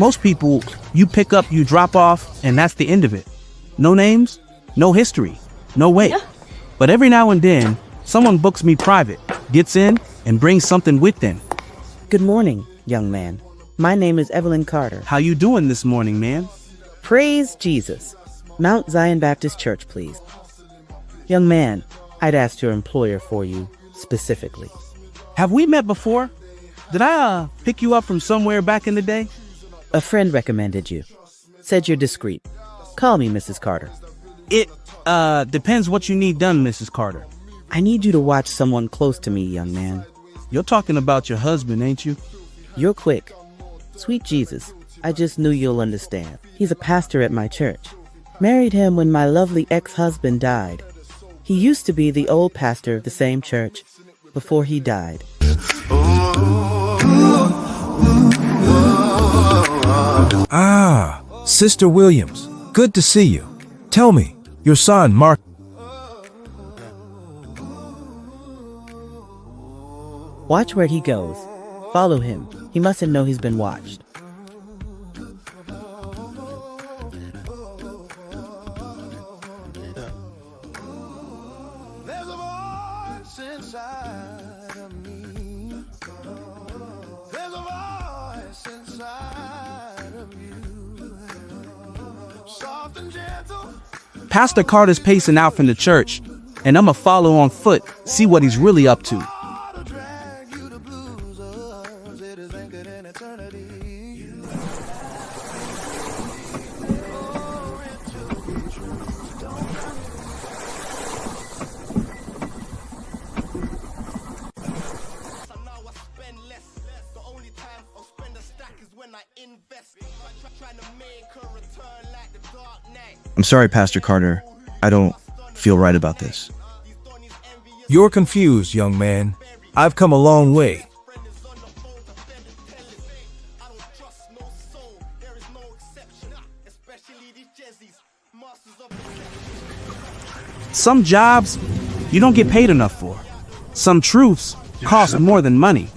Most people, you pick up, you drop off, and that's the end of it. No names, no history, no wait. But every now and then, someone books me private, gets in, and brings something with them. Good morning, young man. My name is Evelyn Carter. How you doing this morning, man? Praise Jesus. Mount Zion Baptist Church, please. Young man, I'd asked your employer for you specifically. Have we met before? Did I pick you up from somewhere back in the day? A friend recommended you. Said you're discreet. Call me Mrs. Carter. It, depends what you need done, Mrs. Carter. I need you to watch someone close to me, young man. You're talking about your husband, ain't you? You're quick. Sweet Jesus, I just knew you'll understand. He's a pastor at my church. Married him when my lovely ex-husband died. He used to be the old pastor of the same church before he died. Ah, Sister Williams, good to see you. Tell me, your son, Mark. Watch where he goes. Follow him. He mustn't know he's been watched. There's a voice inside of me. There's a voice inside of you. Soft and gentle. Pastor Carter's pacing out from the church, and I'ma follow on foot, see what he's really up to. I'm sorry, Pastor Carter. I don't feel right about this. You're confused, young man. I've come a long way. Some jobs you don't get paid enough for. Some truths cost more than money.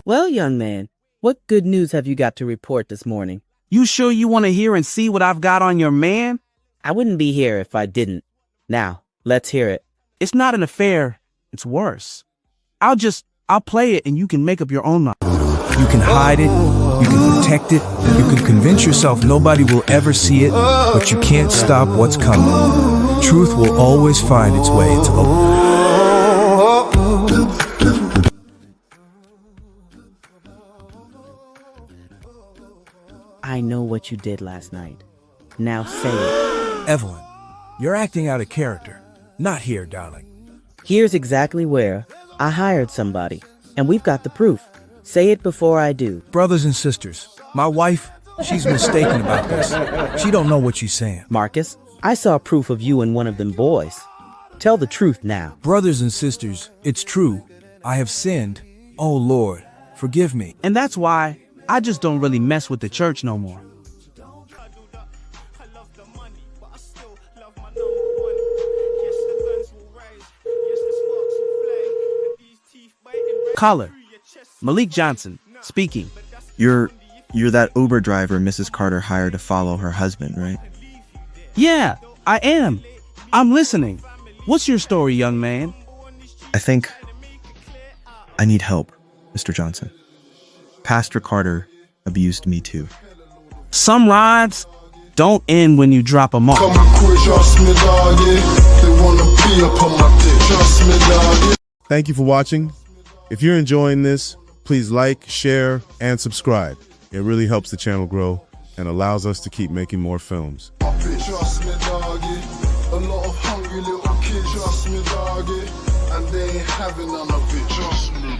Well, young man, what good news have you got to report this morning? You sure you want to hear and see what I've got on your man? I wouldn't be here if I didn't. Now, let's hear it. It's not an affair. It's worse. I'll play it and you can make up your own mind. You can hide it, you can protect it, you can convince yourself nobody will ever see it, but you can't stop what's coming. Truth will always find its way into the... I know what you did last night. Now say it. Evelyn, you're acting out of character. Not here, darling. Here's exactly where I hired somebody, and we've got the proof. Say it before I do. Brothers and sisters, my wife, she's mistaken about this. She don't know what she's saying. Marcus, I saw proof of you and one of them boys. Tell the truth now. Brothers and sisters, it's true. I have sinned. Oh Lord, forgive me. And that's why I just don't really mess with the church no more. Caller, Malik Johnson, speaking. You're that Uber driver Mrs. Carter hired to follow her husband, right? Yeah, I am. I'm listening. What's your story, young man? I think I need help, Mr. Johnson. Pastor Carter abused me too. Some rides don't end when you drop them off. Thank you for watching. If you're enjoying this, please like, share, and subscribe. It really helps the channel grow and allows us to keep making more films. Trust me, doggy. A lot of hungry little kids, trust me, doggy. And they ain't having none of it, trust me.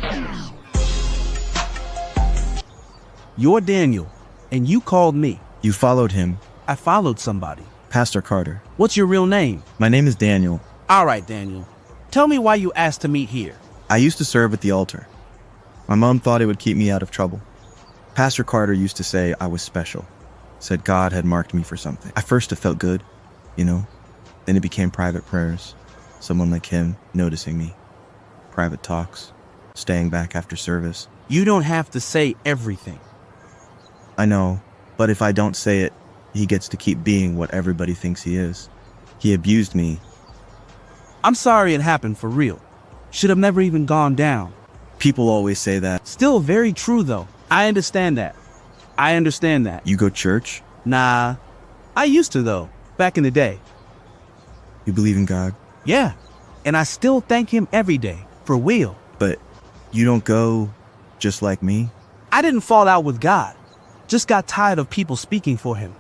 You're Daniel, and you called me. You followed him. I followed somebody. Pastor Carter. What's your real name? My name is Daniel. All right, Daniel. Tell me why you asked to meet here. I used to serve at the altar. My mom thought it would keep me out of trouble. Pastor Carter used to say I was special. Said God had marked me for something. At first it felt good, you know. Then it became private prayers. Someone like him noticing me. Private talks. Staying back after service. You don't have to say everything. I know, but if I don't say it, he gets to keep being what everybody thinks he is. He abused me. I'm sorry it happened for real. Should have never even gone down. People always say that. Still very true though. I understand that. I understand that. You go to church? Nah, I used to though, back in the day. You believe in God? Yeah, and I still thank him every day, for real. But you don't go just like me? I didn't fall out with God, just got tired of people speaking for him.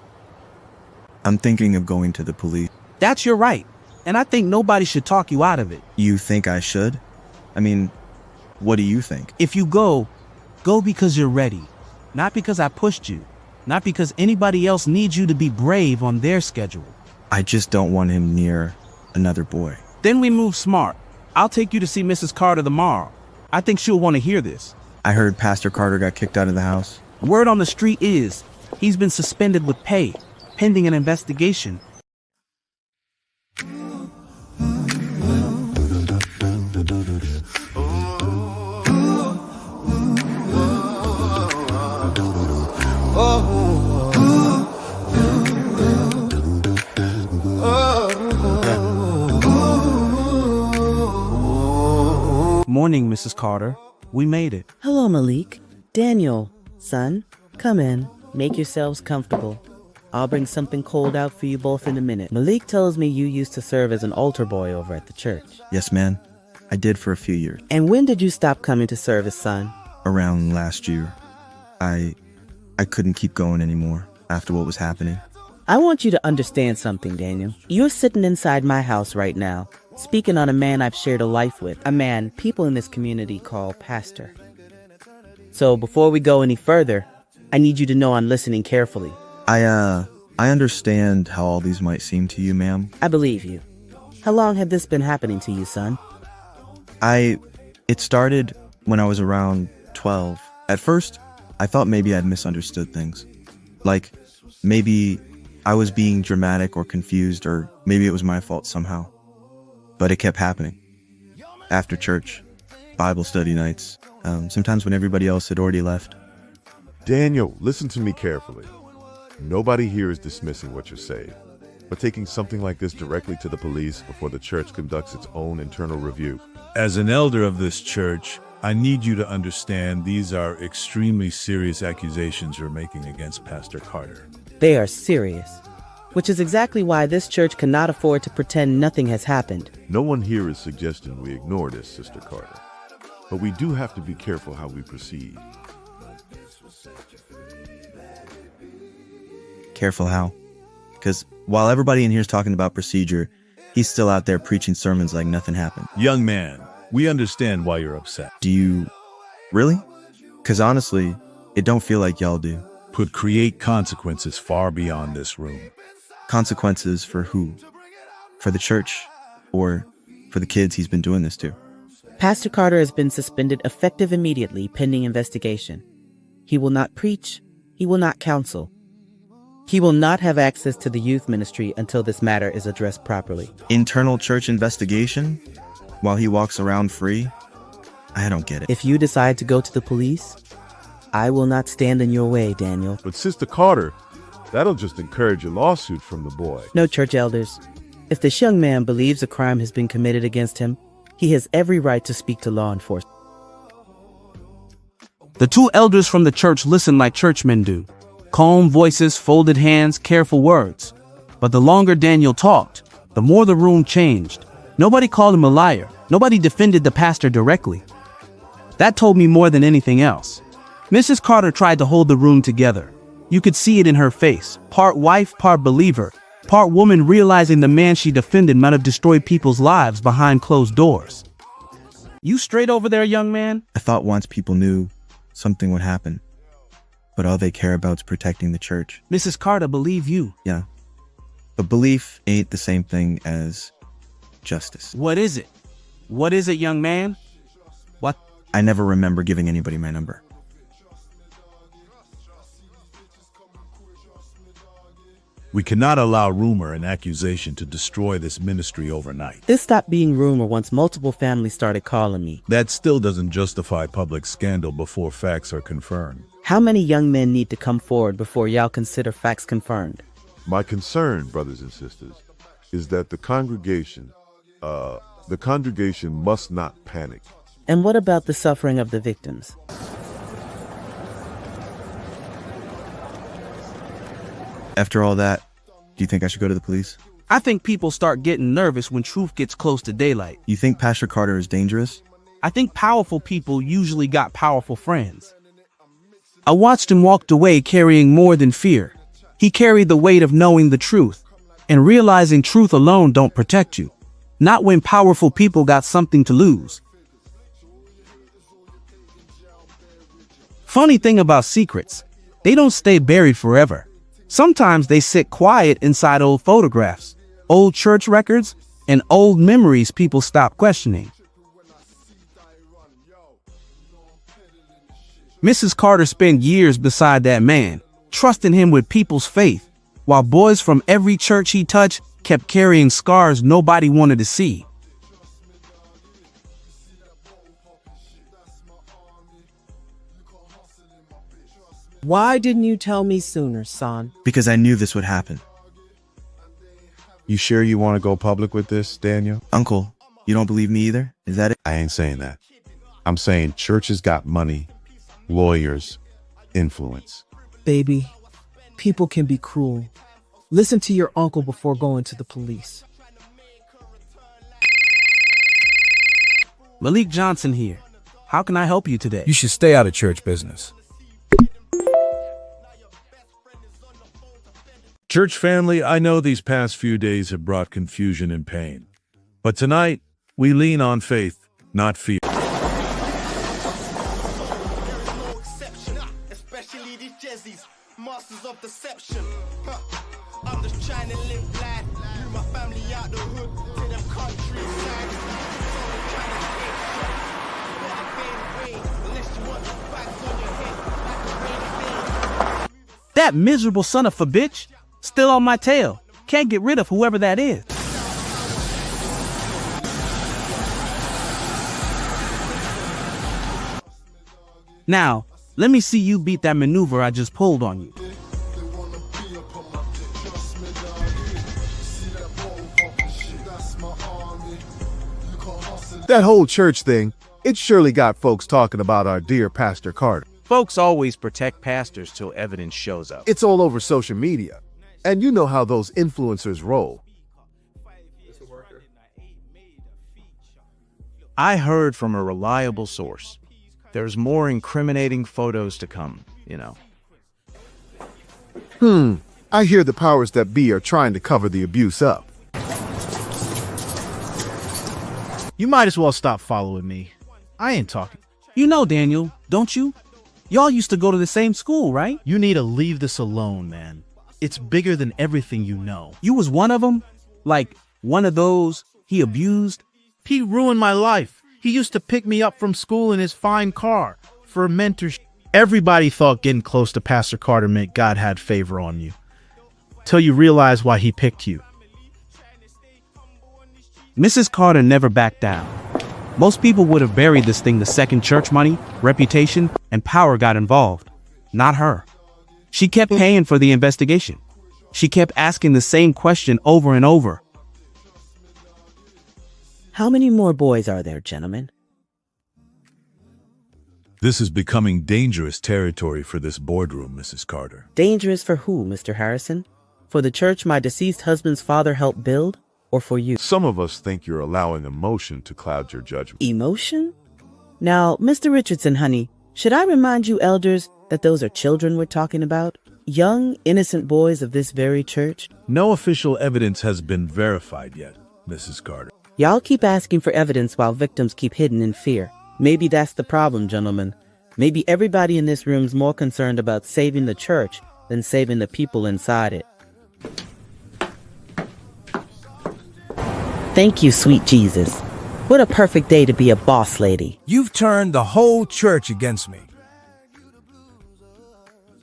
I'm thinking of going to the police. That's your right, and I think nobody should talk you out of it. You think I should? I mean, what do you think? If you go because you're ready, not because I pushed you, not because anybody else needs you to be brave on their schedule. I just don't want him near another boy. Then we move smart. I'll take you to see Mrs. Carter tomorrow. I think she'll want to hear this. I heard Pastor Carter got kicked out of the house. Word on the street is he's been suspended with pay, pending an investigation. Morning, Mrs. Carter. We made it. Hello, Malik. Daniel, son, come in. Make yourselves comfortable. I'll bring something cold out for you both in a minute. Malik tells me you used to serve as an altar boy over at the church. Yes, man. I did for a few years. And when did you stop coming to service, son? Around last year. I couldn't keep going anymore after what was happening. I want you to understand something, Daniel. You're sitting inside my house right now, speaking on a man I've shared a life with, a man people in this community call Pastor. So before we go any further, I need you to know I'm listening carefully. I understand how all these might seem to you, ma'am. I believe you. How long had this been happening to you, son? It started when I was around 12. At first, I thought maybe I'd misunderstood things. Like, maybe I was being dramatic or confused, or maybe it was my fault somehow. But it kept happening. After church, Bible study nights, sometimes when everybody else had already left. Daniel, listen to me carefully. Nobody here is dismissing what you're saying, but taking something like this directly to the police before the church conducts its own internal review. As an elder of this church, I need you to understand these are extremely serious accusations you're making against Pastor Carter. They are serious, which is exactly why this church cannot afford to pretend nothing has happened. No one here is suggesting we ignore this, Sister Carter, but we do have to be careful how we proceed. Careful how? Because while everybody in here is talking about procedure, he's still out there preaching sermons like nothing happened. Young man, we understand why you're upset. Do you really? Because honestly, it don't feel like y'all do. Could create consequences far beyond this room. Consequences for who? For the church? Or for the kids he's been doing this to? Pastor Carter has been suspended effective immediately pending investigation. He will not preach. He will not counsel. He will not have access to the youth ministry until this matter is addressed properly. Internal church investigation? While he walks around free? I don't get it. If you decide to go to the police, I will not stand in your way, Daniel. But Sister Carter, that'll just encourage a lawsuit from the boy. No, church elders. If this young man believes a crime has been committed against him, he has every right to speak to law enforcement. The two elders from the church listen like churchmen do. Calm voices, folded hands, careful words. But the longer Daniel talked, the more the room changed. Nobody called him a liar. Nobody defended the pastor directly. That told me more than anything else. Mrs. Carter tried to hold the room together. You could see it in her face. Part wife, part believer. Part woman realizing the man she defended might have destroyed people's lives behind closed doors. You straight over there, young man? I thought once people knew, something would happen. But all they care about is protecting the church. Mrs. Carter believe you. Yeah. But belief ain't the same thing as justice. What is it? What is it, young man? What? I never remember giving anybody my number. We cannot allow rumor and accusation to destroy this ministry overnight. This stopped being rumor once multiple families started calling me. That still doesn't justify public scandal before facts are confirmed. How many young men need to come forward before y'all consider facts confirmed? My concern, brothers and sisters, is that the congregation must not panic. And what about the suffering of the victims? After all that, do you think I should go to the police? I think people start getting nervous when truth gets close to daylight. You think Pastor Carter is dangerous? I think powerful people usually got powerful friends. I watched him walk away carrying more than fear. He carried the weight of knowing the truth and realizing truth alone don't protect you. Not when powerful people got something to lose. Funny thing about secrets, they don't stay buried forever. Sometimes they sit quiet inside old photographs, old church records, and old memories people stop questioning. Mrs. Carter spent years beside that man, trusting him with people's faith, while boys from every church he touched kept carrying scars nobody wanted to see. Why didn't you tell me sooner, son? Because I knew this would happen. You sure you want to go public with this, Daniel? Uncle, you don't believe me either? Is that it? I ain't saying that. I'm saying churches got money, lawyers, influence. Baby, people can be cruel. Listen to your uncle before going to the police. Malik Johnson here. How can I help you today? You should stay out of church business. Church family, I know these past few days have brought confusion and pain. But tonight, we lean on faith, not fear. Especially these Jezzies, masters of deception. I'm just trying to live life, move my family out the hood to them countryside. That miserable son of a bitch, still on my tail. Can't get rid of whoever that is. Now, let me see you beat that maneuver I just pulled on you. That whole church thing, it surely got folks talking about our dear Pastor Carter. Folks always protect pastors till evidence shows up. It's all over social media. And you know how those influencers roll. I heard from a reliable source. There's more incriminating photos to come, you know. I hear the powers that be are trying to cover the abuse up. You might as well stop following me. I ain't talking. You know Daniel, don't you? Y'all used to go to the same school, right? You need to leave this alone, man. It's bigger than everything you know. You was one of them? Like, one of those he abused? He ruined my life. He used to pick me up from school in his fine car for a mentorship. Everybody thought getting close to Pastor Carter meant God had favor on you. Till you realize why he picked you. Mrs. Carter never backed down. Most people would have buried this thing the second church money, reputation, and power got involved. Not her. She kept paying for the investigation. She kept asking the same question over and over. How many more boys are there, gentlemen? This is becoming dangerous territory for this boardroom, Mrs. Carter. Dangerous for who, Mr. Harrison? For the church my deceased husband's father helped build? Or for you? Some of us think you're allowing emotion to cloud your judgment. Emotion? Now, Mr. Richardson, honey, should I remind you elders that those are children we're talking about? Young, innocent boys of this very church? No official evidence has been verified yet, Mrs. Carter. Y'all keep asking for evidence while victims keep hidden in fear. Maybe that's the problem, gentlemen. Maybe everybody in this room's more concerned about saving the church than saving the people inside it. Thank you, sweet Jesus. What a perfect day to be a boss lady. You've turned the whole church against me.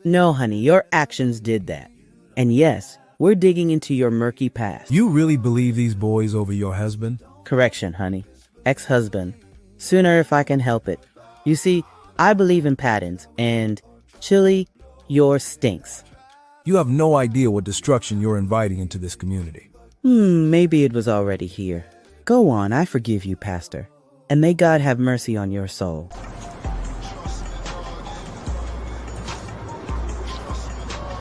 No, honey, your actions did that. And yes, we're digging into your murky past. You really believe these boys over your husband? Correction, honey. Ex-husband. Sooner if I can help it. You see, I believe in patterns, and Chili, yours stinks. You have no idea what destruction you're inviting into this community. Maybe it was already here. Go on, I forgive you, Pastor. And may God have mercy on your soul.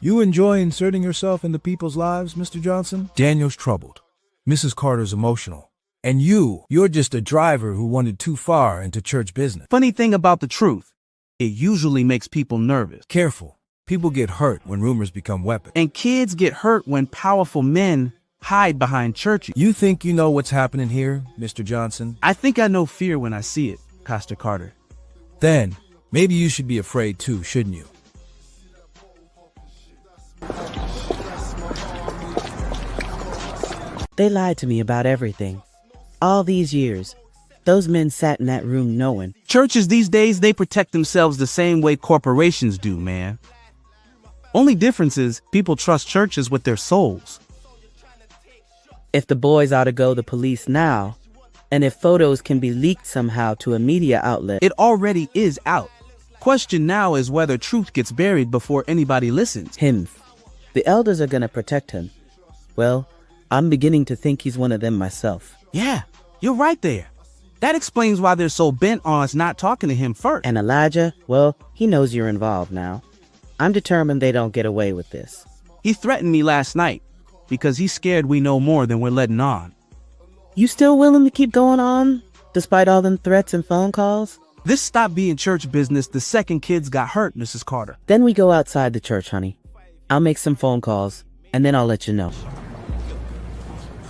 You enjoy inserting yourself into people's lives, Mr. Johnson? Daniel's troubled. Mrs. Carter's emotional. And you're just a driver who wandered too far into church business. Funny thing about the truth, it usually makes people nervous. Careful. People get hurt when rumors become weapons. And kids get hurt when powerful men hide behind churches. You think you know what's happening here, Mr. Johnson? I think I know fear when I see it, Pastor Carter. Then, maybe you should be afraid too, shouldn't you? They lied to me about everything. All these years, those men sat in that room knowing. Churches these days, they protect themselves the same way corporations do, man. Only difference is people trust churches with their souls. If the boys ought to go to police now, and if photos can be leaked somehow to a media outlet. It already is out. Question now is whether truth gets buried before anybody listens. The elders are gonna protect him. Well, I'm beginning to think he's one of them myself. Yeah, you're right there. That explains why they're so bent on us not talking to him first. And Elijah, well, he knows you're involved now. I'm determined they don't get away with this. He threatened me last night because he's scared we know more than we're letting on. You still willing to keep going on, despite all them threats and phone calls? This stopped being church business the second kids got hurt, Mrs. Carter. Then we go outside the church, honey. I'll make some phone calls, and then I'll let you know.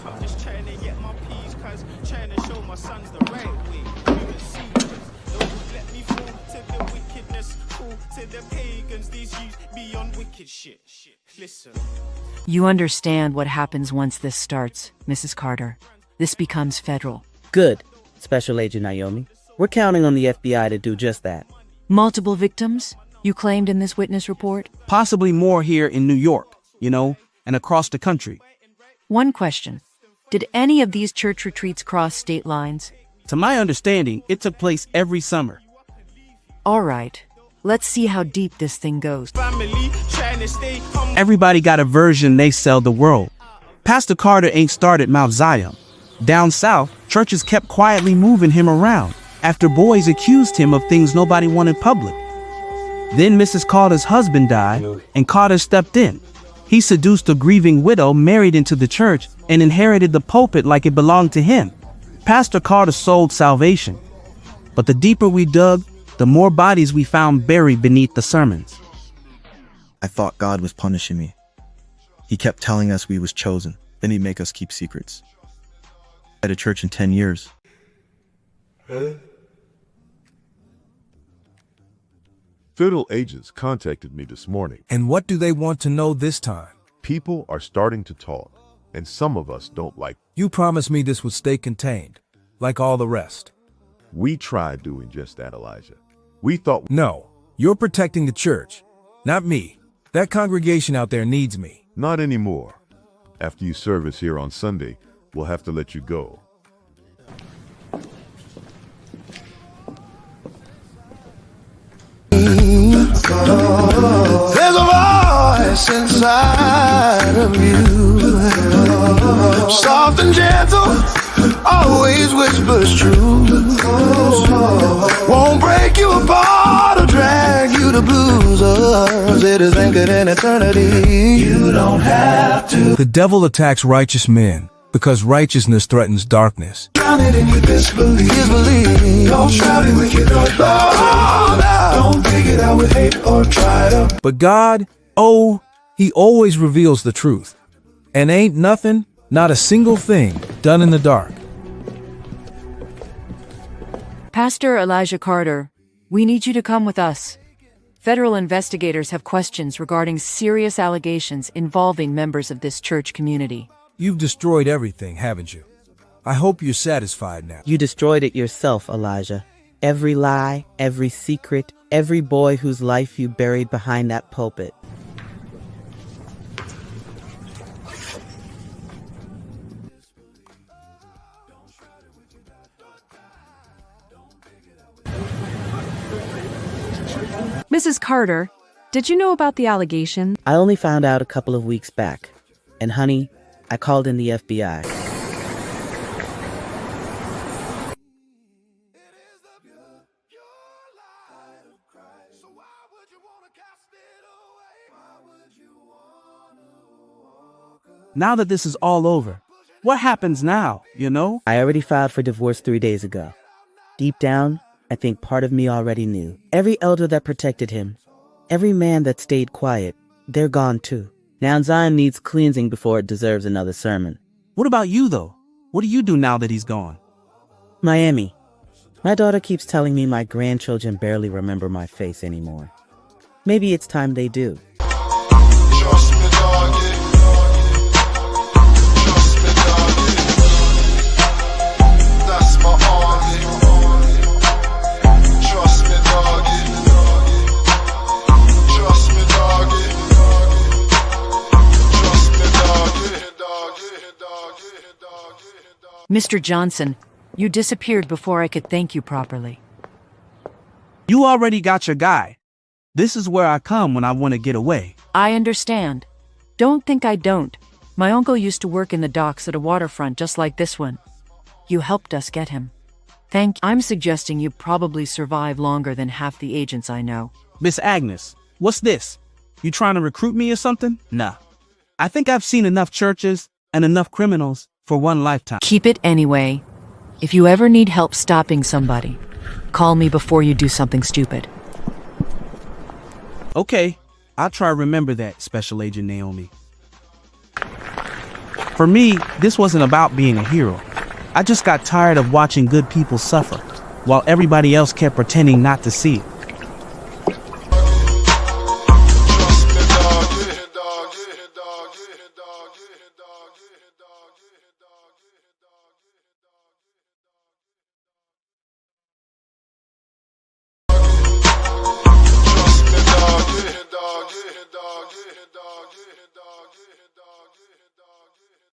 I'm just trying to get my peas, cause trying to show my sons the right way. You can see this. Don't let me fall to the wickedness, fall to the pagans. These youths beyond wicked shit. Listen. You understand what happens once this starts, Mrs. Carter. This becomes federal. Good, Special Agent Naomi. We're counting on the FBI to do just that. Multiple victims, you claimed in this witness report? Possibly more here in New York, and across the country. One question. Did any of these church retreats cross state lines? To my understanding, it took place every summer. All right. Let's see how deep this thing goes. Everybody got a version they sell the world. Pastor Carter ain't started Mount Zion. Down south, churches kept quietly moving him around after boys accused him of things nobody wanted public. Then Mrs. Carter's husband died, and Carter stepped in. He seduced a grieving widow, married into the church, and inherited the pulpit like it belonged to him. Pastor Carter sold salvation. But the deeper we dug, the more bodies we found buried beneath the sermons. I thought God was punishing me. He kept telling us we was chosen. Then he'd make us keep secrets. At a church in 10 years. Really? Federal agents contacted me this morning. And what do they want to know this time? People are starting to talk, and some of us don't like. You promised me this would stay contained, like all the rest. We tried doing just that, Elijah. We thought... No, you're protecting the church, not me. That congregation out there needs me. Not anymore. After you service here on Sunday, we'll have to let you go. There's a voice inside of you, soft and gentle, always whispers truth. Won't break you apart or drag you to blues. It is anchored in eternity. You don't have to. The devil attacks righteous men because righteousness threatens darkness. Drown it in your disbelief. Don't shroud it with your dark thoughts. Don't dig it out with hate or try to. But God, he always reveals the truth. And ain't nothing, not a single thing, done in the dark. Pastor Elijah Carter, we need you to come with us. Federal investigators have questions regarding serious allegations involving members of this church community. You've destroyed everything, haven't you? I hope you're satisfied now. You destroyed it yourself, Elijah. Every lie, every secret, every boy whose life you buried behind that pulpit. Mrs. Carter, Did you know about the allegation? I only found out a couple of weeks back. And honey, I called in the FBI. Now that this is all over, what happens now, you know? I already filed for divorce 3 days ago. Deep down, I think part of me already knew. Every elder that protected him, every man that stayed quiet, they're gone too. Now Zion needs cleansing before it deserves another sermon. What about you, though? What do you do now that he's gone? Miami. My daughter keeps telling me my grandchildren barely remember my face anymore. Maybe it's time they do. Trust me, doggy. Trust me, doggy. That's my army. Trust me, doggy. Trust me, doggy. Trust me, doggy. Mr. Johnson, you disappeared before I could thank you properly. You already got your guy. This is where I come when I want to get away. I understand. Don't think I don't. My uncle used to work in the docks at a waterfront just like this one. You helped us get him. I'm suggesting you probably survive longer than half the agents I know. Miss Agnes, what's this? You trying to recruit me or something? Nah. I think I've seen enough churches and enough criminals for one lifetime. Keep it anyway. If you ever need help stopping somebody, call me before you do something stupid. Okay, I'll try to remember that, Special Agent Naomi. For me, this wasn't about being a hero. I just got tired of watching good people suffer, while everybody else kept pretending not to see it.